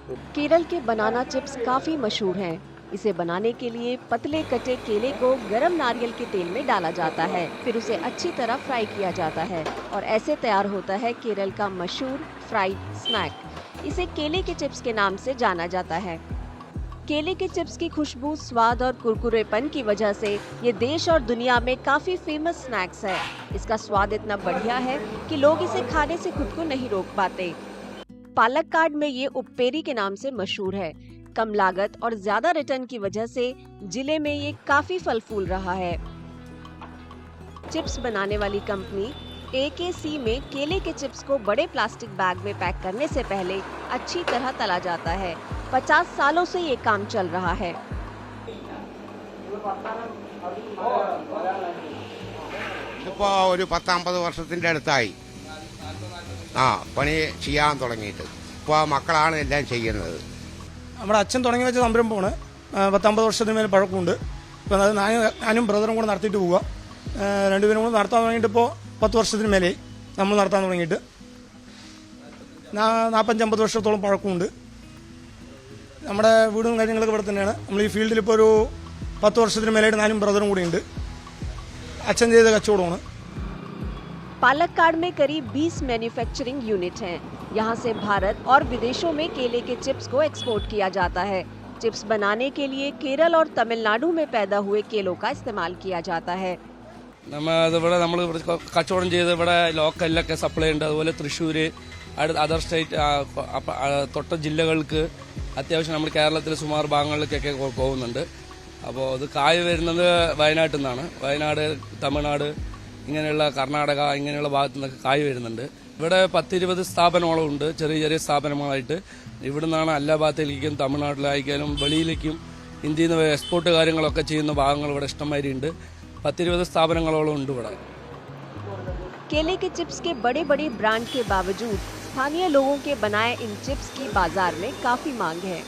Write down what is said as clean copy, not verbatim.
केरल के banana chips काफी मशहूर हैं। इसे बनाने के लिए पतले कटे केले को गरम नारियल के तेल में डाला जाता है, फिर उसे अच्छी तरह फ्राई किया जाता है और ऐसे तैयार होता है केरल का मशहूर फ्राइड स्नैक। इसे केले के चिप्स के नाम से जाना जाता है। केले के चिप्स की खुशबू, स्वाद और कुरकुरेपन की वजह से ये देश और दुनिया में काफी फेमस स्नैक्स है। इसका स्वाद इतना बढ़िया है कि लोग इसे खाने से खुद को नहीं रोक पाते। पालक्काड में ये उप्पेरी के नाम से मशहूर है। कम लागत और ज्यादा रिटर्न की वजह से जिले में ये काफी फल फूल रहा है। चिप्स बनाने वाली कंपनी AKC में केले के चिप्स को बड़े प्लास्टिक बैग में पैक करने से पहले अच्छी तरह तला जाता है। 50 सालों से ये काम चल रहा है। ഇപ്പോൾ ഒരു 10-50 വർഷത്തിൻ്റെ അടുത്തായി പണി ചെയ്യാൻ തുടങ്ങിയിട്ട്. ഇപ്പോൾ മക്കളാണ് എല്ലാം ചെയ്യുന്നത്. നമ്മുടെ അച്ഛൻ തുടങ്ങി വെച്ച സംരംഭമാണ്. 10-50 വർഷത്തിന് മേൽ പഴക്കമുണ്ട്. ഇപ്പോൾ അത് ഞാനും ബ്രദറും കൂടെ നടത്തിയിട്ട് പോവുക. രണ്ടുപേരും കൂടെ നടത്താൻ തുടങ്ങിയിട്ട് ഇപ്പോൾ 10 വർഷത്തിന് മേലെ നമ്മൾ നടത്താൻ തുടങ്ങിയിട്ട്. 45-50 വർഷത്തോളം പഴക്കമുണ്ട്. നമ്മുടെ വീടും കാര്യങ്ങളൊക്കെ ഇവിടെ തന്നെയാണ്. നമ്മൾ ഈ ഫീൽഡിൽ ഇപ്പോൾ ഒരു 10 വർഷത്തിന് മേലായിട്ട് ഞാനും ബ്രദറും കൂടി ഉണ്ട്. അച്ഛൻ ചെയ്ത കച്ചവടമാണ്. पालक्काड में करीब 20 मैन्युफैक्चरिंग यूनिट हैं। यहाँ से भारत और विदेशों में केले के चिप्स को एक्सपोर्ट किया जाता है। चिप्स बनाने के लिए केरल और तमिलनाडु में पैदा हुए केलों का इस्तेमाल किया जाता है। നമ്മൾ കച്ചവടം ചെയ്ത് ഇവിടെ ലോക്കലിലൊക്കെ സപ്ലൈ ഉണ്ട്. അതുപോലെ തൃശ്ശൂർ, അതർ സ്റ്റേറ്റ് തൊട്ട ജില്ലകൾക്ക് അത്യാവശ്യം നമ്മൾ കേരളത്തിലെ സുമാർ ഭാഗങ്ങളിലേക്കൊക്കെ പോകുന്നുണ്ട്. അപ്പോൾ അത് കായ് വരുന്നത് വയനാട്ടിൽ നിന്നാണ്. വയനാട്, തമിഴ്നാട്, ഇങ്ങനെയുള്ള കർണാടക, ഇങ്ങനെയുള്ള ഭാഗത്തു നിന്നൊക്കെ കായ് വരുന്നുണ്ട്. ഇവിടെ 10-20 സ്ഥാപനങ്ങളും ഉണ്ട്, ചെറിയ ചെറിയ സ്ഥാപനങ്ങളായിട്ട്. ഇവിടെ നിന്നാണ് എല്ലാ ഭാഗത്തേക്കും, തമിഴ്നാട്ടിലായിരിക്കാനും വെളിയിലേക്കും ഇന്ത്യയിൽ നിന്ന് എക്സ്പോർട്ട് കാര്യങ്ങളൊക്കെ ചെയ്യുന്ന ഭാഗങ്ങൾ ഇവിടെ ഇഷ്ടംമാതിരി ഉണ്ട്. 10-20 സ്ഥാപനങ്ങളോളം ഉണ്ട് ഇവിടെ. केले के चिप्स के बड़े बड़े ब्रांड के बावजूद स्थानीय लोगों के बनाए इन चिप्स की बाजार में काफी मांग है।